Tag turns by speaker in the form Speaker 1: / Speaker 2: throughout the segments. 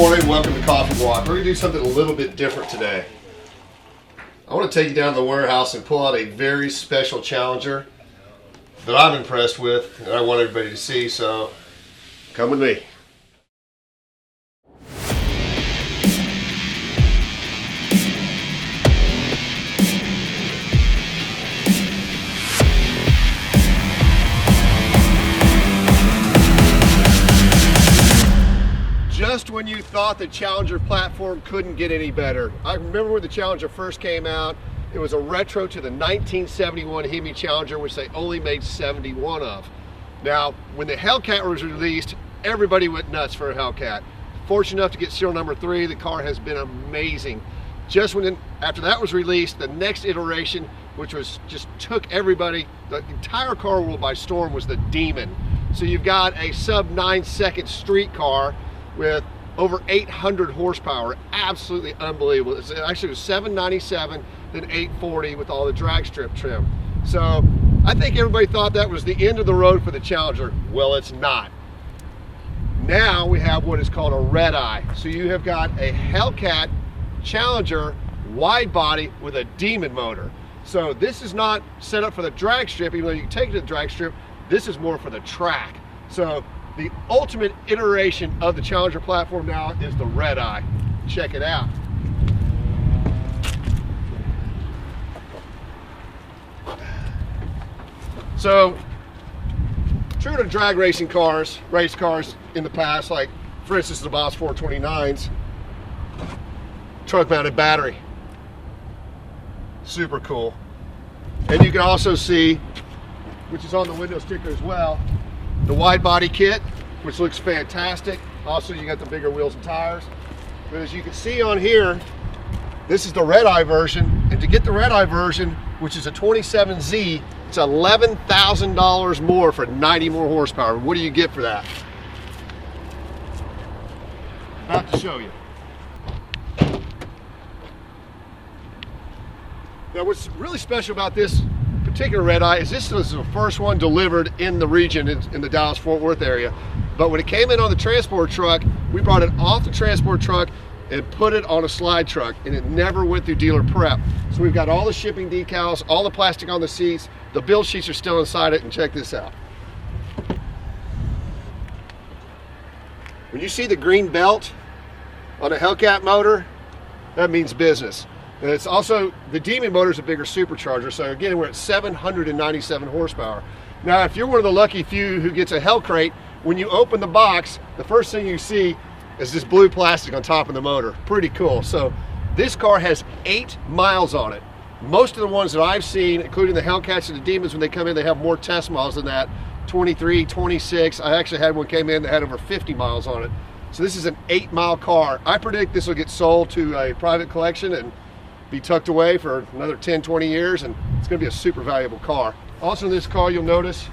Speaker 1: morning, welcome to Coffee Walk. We're going to do something a little bit different today. I want to take you down to the warehouse and pull out a very special Challenger that I'm impressed with and I want everybody to see, so come with me. Just when you thought the Challenger platform couldn't get any better. I remember when the Challenger first came out, it was a retro to the 1971 Hemi Challenger, which they only made 71 of. Now, when the HELLCAT was released, everybody went nuts for a HELLCAT. Fortunate enough to get serial number 3, the car has been amazing. Just when, after that was released, the next iteration, which was just took everybody, the entire car world by storm, was the Demon. So you've got a sub 9-second street car with over 800 horsepower, absolutely unbelievable. It actually was 797, then 840 with all the drag strip trim. So I think everybody thought that was the end of the road for the Challenger. Well, it's not. Now we have what is called a Redeye. So you have got a HELLCAT Challenger wide body with a Demon motor. So this is not set up for the drag strip, even though you can take it to the drag strip. This is more for the track. So the ultimate iteration of the Challenger platform now is the Redeye. Check it out. So, true to drag racing cars, race cars in the past, like for instance the Boss 429s, trunk mounted battery. Super cool. And you can also see, which is on the window sticker as well, the wide body kit, which looks fantastic. Also, you got the bigger wheels and tires. But as you can see on here, this is the Redeye version. And to get the Redeye version, which is a 27Z, it's $11,000 more for 90 more horsepower. What do you get for that? About to show you. Now, what's really special about this particular Redeye is this was the first one delivered in the region, in the Dallas-Fort Worth area. But when it came in on the transport truck, we brought it off the transport truck and put it on a slide truck, and it never went through dealer prep. So we've got all the shipping decals, all the plastic on the seats, the build sheets are still inside it, and check this out. When you see the green belt on a HELLCAT motor, that means business. And it's also, the Demon motor is a bigger supercharger, so again, we're at 797 horsepower. Now, if you're one of the lucky few who gets a HELLCRATE, when you open the box, the first thing you see is this blue plastic on top of the motor. Pretty cool. So this car has 8 miles on it. Most of the ones that I've seen, including the HELLCATs and the Demons, when they come in, they have more test miles than that, 23, 26. I actually had one came in that had over 50 miles on it. So this is an 8-mile car. I predict this will get sold to a private collection and be tucked away for another 10, 20 years, and it's going to be a super valuable car. Also in this car, you'll notice,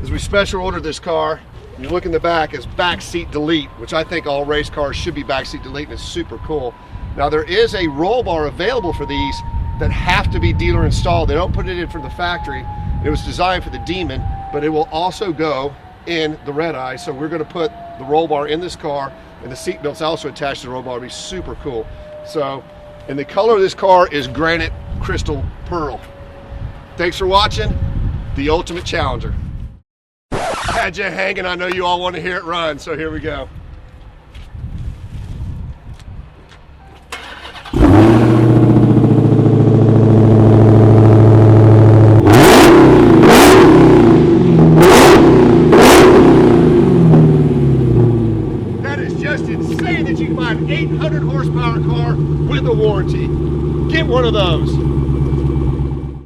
Speaker 1: as we special ordered this car, you look in the back, is backseat delete, which I think all race cars should be backseat delete, and it's super cool. Now there is a roll bar available for these that have to be dealer installed. They don't put it in from the factory. It was designed for the Demon, but it will also go in the Redeye. So we're going to put the roll bar in this car, and the seat belt's also attached to the roll bar. It'll be super cool. So, and the color of this car is granite crystal pearl. Thanks for watching the Ultimate Challenger. Had you hanging, I know you all want to hear it run, so here we go. That is just insane that you can buy an 800 horsepower car with a warranty. Get one of those.